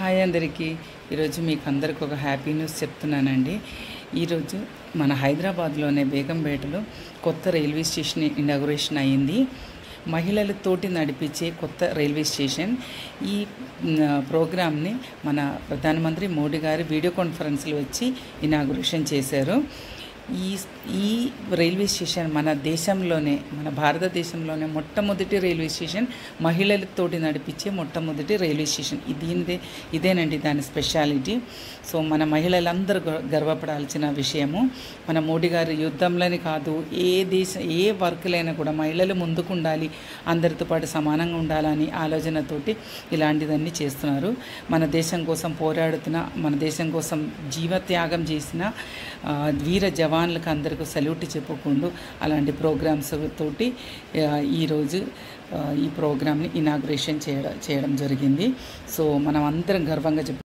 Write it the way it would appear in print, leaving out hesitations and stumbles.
Hi అందరికీ. ఈరోజు మీకు అందరికి ఒక హ్యాపీ న్యూస్ చెప్తున్నానండి. ఈరోజు మన హైదరాబాద్లోనే బేగంపేటలో కొత్త రైల్వే స్టేషన్ ఇనాగరేషన్ అయ్యింది. మహిళలతోటి నడిపించే కొత్త రైల్వే స్టేషన్. ఈ ప్రోగ్రామ్ని మన ప్రధానమంత్రి మోడీ గారు వీడియో కాన్ఫరెన్స్లో వచ్చి ఇనాగరేషన్ చేశారు. ఈ రైల్వే స్టేషన్ మన దేశంలోనే, మన భారతదేశంలోనే మొట్టమొదటి రైల్వే స్టేషన్, మహిళలతోటి నడిపించే మొట్టమొదటి రైల్వే స్టేషన్. ఇదేనండి దాని స్పెషాలిటీ. సో మన మహిళలందరూ గర్వపడాల్సిన విషయము. మన మోడీ గారు యుద్ధంలోని కాదు, ఏ వర్క్లైనా కూడా మహిళలు ముందుకు ఉండాలి, అందరితో పాటు సమానంగా ఉండాలని ఆలోచనతోటి ఇలాంటిదన్నీ చేస్తున్నారు. మన దేశం కోసం పోరాడుతున్న, మన దేశం కోసం జీవత్యాగం చేసిన వీర జవాన్లకు అందరికీ సల్యూట్ చెప్పుకుంటూ అలాంటి ప్రోగ్రామ్స్ తోటి ఈరోజు ఈ ప్రోగ్రామ్ని ఇనాగ్రేషన్ చేయడం జరిగింది. సో మనం అందరం గర్వంగా